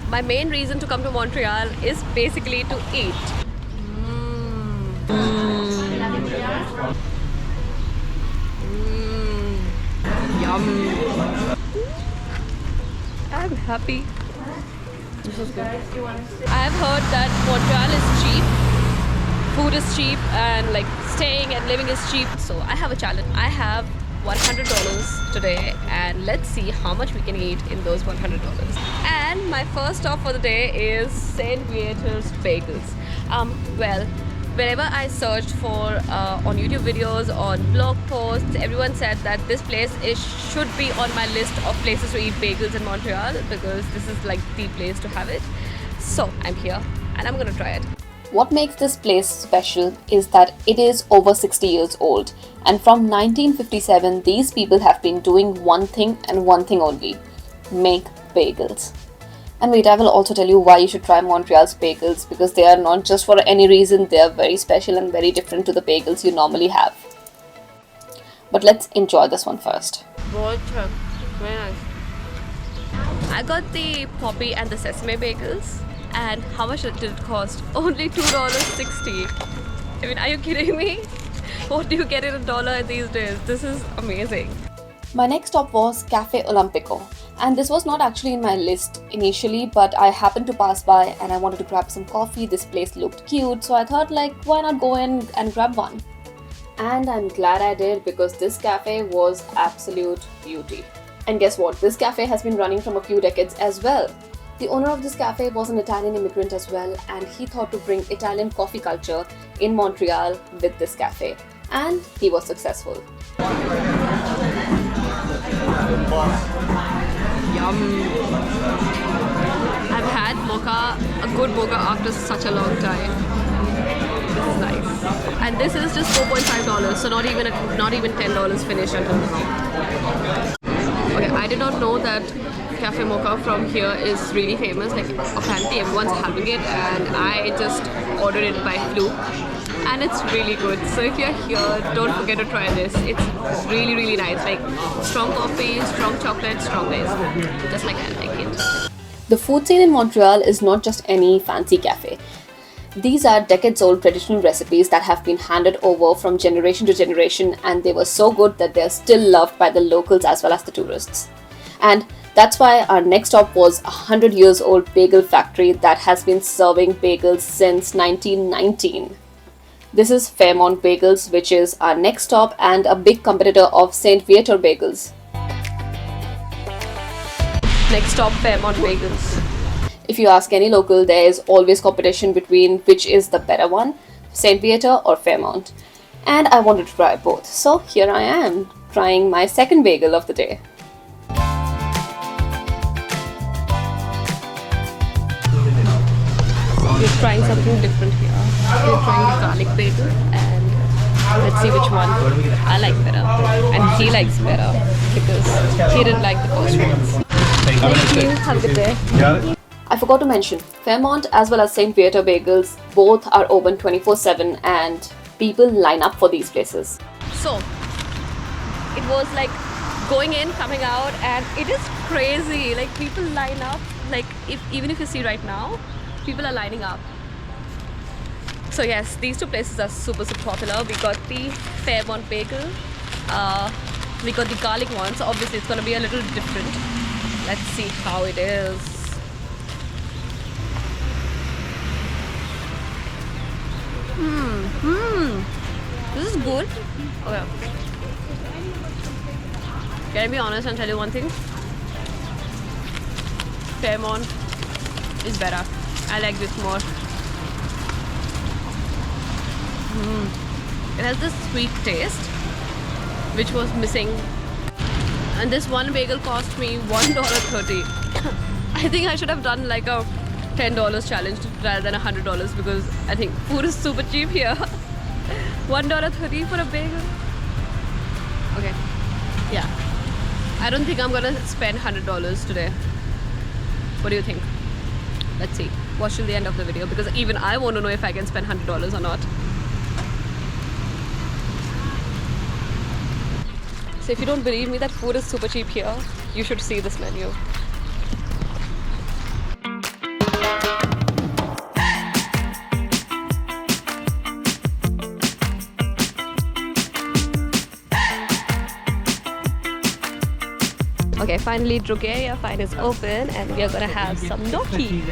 my main reason to come to Montreal is basically to eat. Yum. I'm happy. This is good. I've heard that Montreal is cheap. Food is cheap and like staying and living is cheap. So I have a challenge. I have $100 today and let's see how much we can eat in those $100. And my first stop for the day is St. Viator's Bagels. Well, whenever I searched for on YouTube videos, on blog posts, everyone said that this place should be on my list of places to eat bagels in Montreal because this is like the place to have it. So I'm here and I'm gonna try it. What makes this place special is that it is over 60 years old, and from 1957 these people have been doing one thing and one thing only: make bagels. And wait, I will also tell you why you should try Montreal's bagels, because they are not just for any reason, they are very special and very different to the bagels you normally have. But let's enjoy this one first. Very nice. I got the poppy and the sesame bagels. And how much did it cost? Only $2.60. I mean, are you kidding me? What do you get in $1 these days? This is amazing. My next stop was Cafe Olympico, and this was not actually in my list initially, but I happened to pass by and I wanted to grab some coffee. This place looked cute, so I thought, like, why not go in and grab one? And I'm glad I did, because this cafe was absolute beauty. And guess what? This cafe has been running from a few decades as well. The owner of this cafe was an Italian immigrant as well, and he thought to bring Italian coffee culture in Montreal with this cafe. And he was successful. Yum. I've had mocha, a good mocha after such a long time. This is nice. And this is just $4.5, so not even $10 finished until now. Okay, I did not know that Cafe Mocha from here is really famous. Like, apparently everyone's having it, and I just ordered it by fluke. And it's really good. So if you're here, don't forget to try this. It's really, really nice. Like, strong coffee, strong chocolate, strong taste. Just like I like it. The food scene in Montreal is not just any fancy cafe. These are decades-old traditional recipes that have been handed over from generation to generation, and they were so good that they're still loved by the locals as well as the tourists. And that's why our next stop was a 100-year-old bagel factory that has been serving bagels since 1919. This is Fairmont Bagels, which is our next stop and a big competitor of St. Viator Bagels. Next stop, Fairmont Bagels. If you ask any local, there is always competition between which is the better one, St. Viator or Fairmont. And I wanted to try both. So here I am, trying my second bagel of the day. We're trying something different here. We're trying the garlic bagel, and let's see which one I like better. And he likes better because he didn't like the first ones. Thank you. Have a good day. I forgot to mention, Fairmont as well as St. Viator Bagels both are open 24/7, and people line up for these places. So, it was like going in, coming out, and it is crazy. Like, people line up. Like, even if you see right now, people are lining up. So yes, these two places are super popular. We got the Fairmont Bagel. We got the garlic one, so obviously it's going to be a little different. Let's see how it is. This is good. Okay. Can I be honest and tell you one thing? Fairmont is better. I like this more. It has this sweet taste, which was missing. And this one bagel cost me $1.30. I think I should have done like a $10 challenge rather than $100, because I think food is super cheap here. $1.30 for a bagel. Okay. Yeah. I don't think I'm gonna spend $100 today. What do you think? Let's see. Watch till the end of the video, because even I want to know if I can spend $100 or not. So if you don't believe me that food is super cheap here, you should see this menu. Okay, finally Drogeria Fine is open and we are gonna have some gnocchi.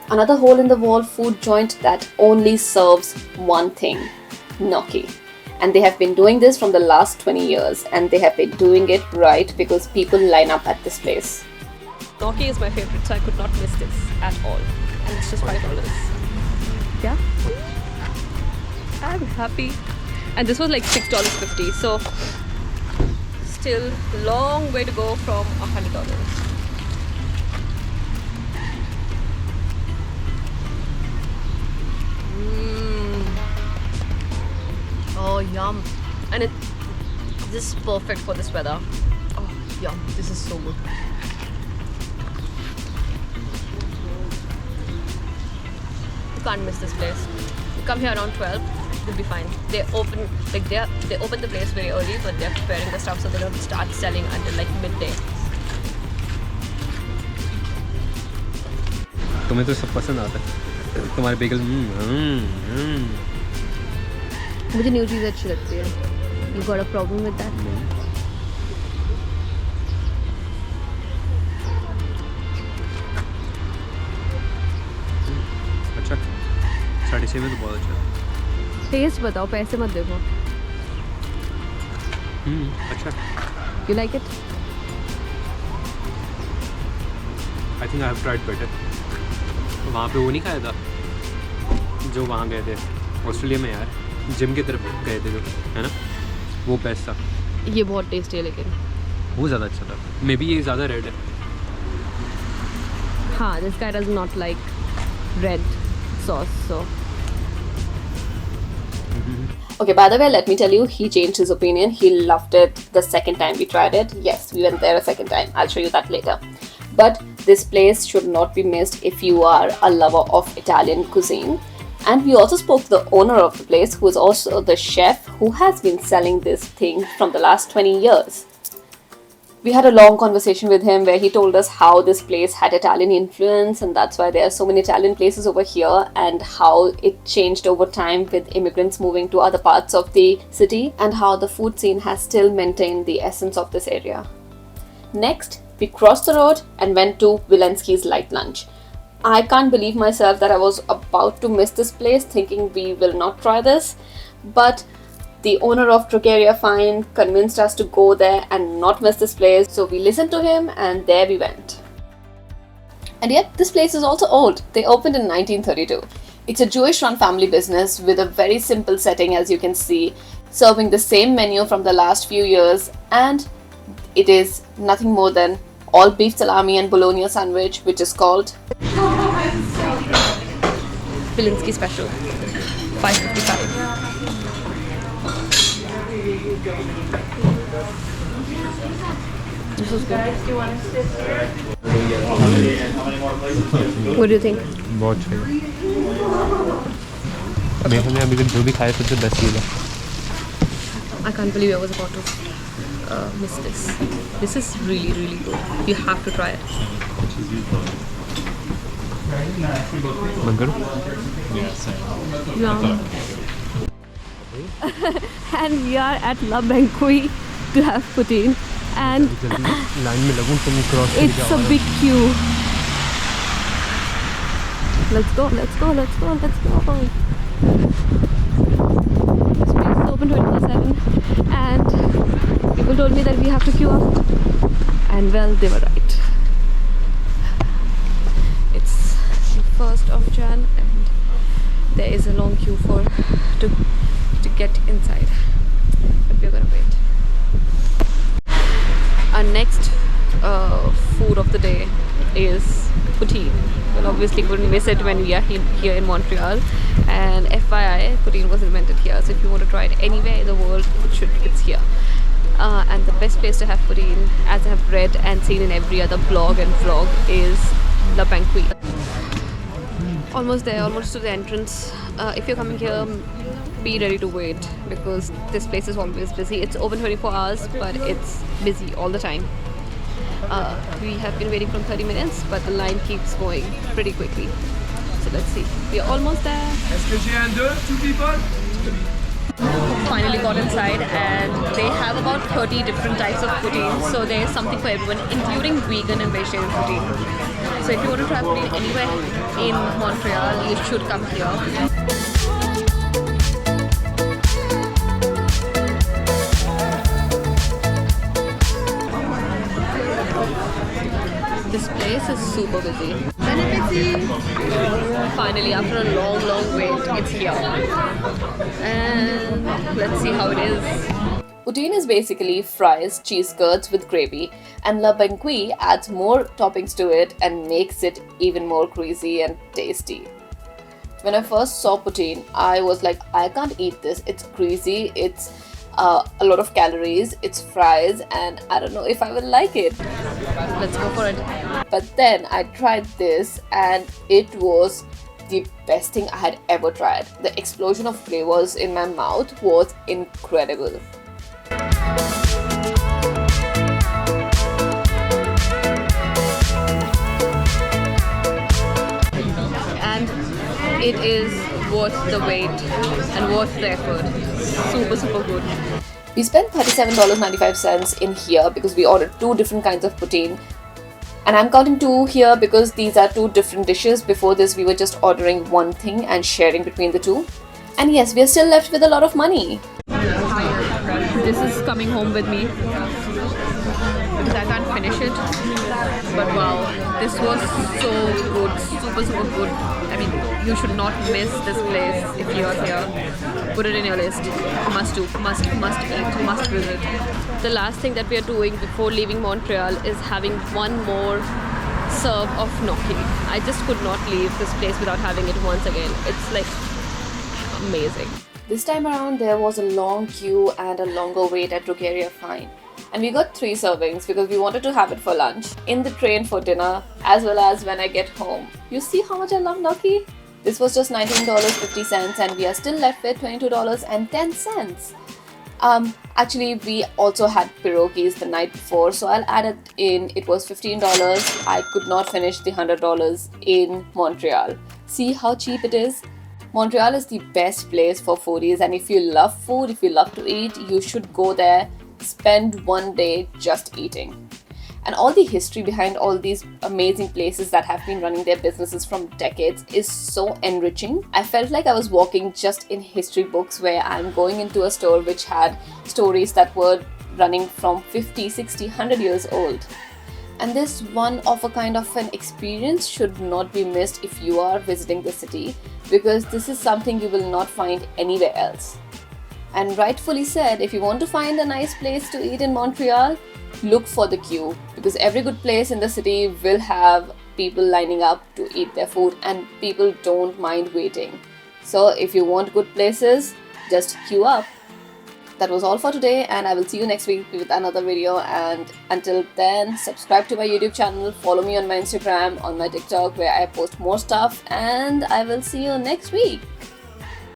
Another hole in the wall food joint that only serves one thing, gnocchi. And they have been doing this from the last 20 years and they have been doing it right because people line up at this place. Gnocchi is my favorite, so I could not miss this at all. And it's just $5. Yeah, I'm happy. And this was like $6.50, so still long way to go from $100. Oh, yum. And this is perfect for this weather. Oh, yum. This is so good. You can't miss this place. You come here around 12, you'll be fine. They open the place very early, but they're preparing the stuff so they don't start selling until like midday. तुम्हें तो सब पसंद आता है तुम्हारे बेगल मुझे new चीज़ अच्छी लगती है. You got a problem with that? अच्छा 6.5 में तो बहुत अच्छा. टेस्ट बताओ, पैसे मत देखो. अच्छा. You like it? I think I have tried better. वहाँ पे वो नहीं खाया था जो वहाँ गए थे ऑस्ट्रेलिया में यार, जिम की तरफ गए थे जो, है ना, वो बेस्ट था. ये बहुत टेस्टी है लेकिन. वो ज़्यादा अच्छा था. मे बी ये ज़्यादा रेड है. हाँ, this guy does not like red sauce, so. Okay, by the way, let me tell you, he changed his opinion. He loved it the second time we tried it. Yes, we went there a second time. I'll show you that later. But this place should not be missed if you are a lover of Italian cuisine. And we also spoke to the owner of the place, who is also the chef who has been selling this thing from the last 20 years. We had a long conversation with him where he told us how this place had Italian influence and that's why there are so many Italian places over here, and how it changed over time with immigrants moving to other parts of the city, and how the food scene has still maintained the essence of this area. Next, we crossed the road and went to Villans Light Lunch. I can't believe myself that I was about to miss this place thinking we will not try this, but the owner of Drogeria Fine convinced us to go there and not miss this place, so we listened to him and there we went. And yet, this place is also old. They opened in 1932. It's a Jewish-run family business with a very simple setting, as you can see, serving the same menu from the last few years, and it is nothing more than all beef salami and bologna sandwich, which is called Villans special, $5.55. This was good. What do you think? बहुत अच्छा है. मैंने अभी तक जो भी खाया सबसे बेस्ट चीज़ है. I can't believe I was about to miss this. This is really, really good. You have to try it. बंद करो. Yum. And we are at La Banquet to have poutine. And line में लगूं तुम cross कर it's a big queue. Let's go, let's go, let's go, let's go. This place is open 24/7 and people told me that we have to queue up, and well, they were right. It's the 1st of Jan and there is a long queue to get inside, but we're gonna wait. Our next food of the day is poutine. Well, obviously couldn't miss it when we are here in Montreal, and FYI, poutine was invented here, so if you want to try it anywhere in the world, it's here. And the best place to have poutine, as I have read and seen in every other blog and vlog, is La Banquet. Almost there, almost to the entrance. If you're coming here, be ready to wait because this place is always busy. It's open 24 hours, but it's busy all the time. We have been waiting from 30 minutes, but the line keeps going pretty quickly. So let's see. We are almost there. Est-ce que j'ai un 2, two people? finally got inside, and they have about 30 different types of poutine. So there's something for everyone, including vegan and vegetarian poutine. So if you want to try poutine anywhere in Montreal, you should come here. This place is super busy. Finally, after a long wait, it's here. And let's see how it is. Poutine is basically fries, cheese curds with gravy, and La Banquise adds more toppings to it and makes it even more greasy and tasty. When I first saw poutine, I was like, I can't eat this. It's greasy, it's a lot of calories, it's fries, and I don't know if I will like it. Let's go for it. But then I tried this and it was the best thing I had ever tried. The explosion of flavors in my mouth was incredible. And it is worth the wait and worth the effort. Super good. We spent $37.95 in here because we ordered 2 different kinds of poutine. And I'm counting 2 here because these are 2 different dishes. Before this, we were just ordering one thing and sharing between the 2. And yes, we are still left with a lot of money. This is coming home with me because I can't finish it. But wow, this was so good, super good. I mean, you should not miss this place if you are here. Put it in your list. Must do, must eat, must visit. The last thing that we are doing before leaving Montreal is having one more serve of gnocchi. I just could not leave this place without having it once again. It's like amazing. This time around, there was a long queue and a longer wait at Drogeria Fine. And we got 3 servings because we wanted to have it for lunch, in the train for dinner, as well as when I get home. You see how much I love gnocchi? This was just $19.50 and we are still left with $22.10. Actually, we also had pierogies the night before, so I'll add it in. It was $15. I could not finish the $100 in Montreal. See how cheap it is? Montreal is the best place for foodies, and if you love food, if you love to eat, you should go there. Spend one day just eating. And all the history behind all these amazing places that have been running their businesses from decades is so enriching. I felt like I was walking just in history books where I'm going into a store which had stories that were running from 50, 60, 100 years old. And this one of a kind of an experience should not be missed if you are visiting the city, because this is something you will not find anywhere else. And rightfully said, if you want to find a nice place to eat in Montreal, look for the queue, because every good place in the city will have people lining up to eat their food, and people don't mind waiting. So if you want good places, just queue up. That was all for today, and I will see you next week with another video. And until then, subscribe to my YouTube channel, follow me on my Instagram, on my TikTok, where I post more stuff, and I will see you next week.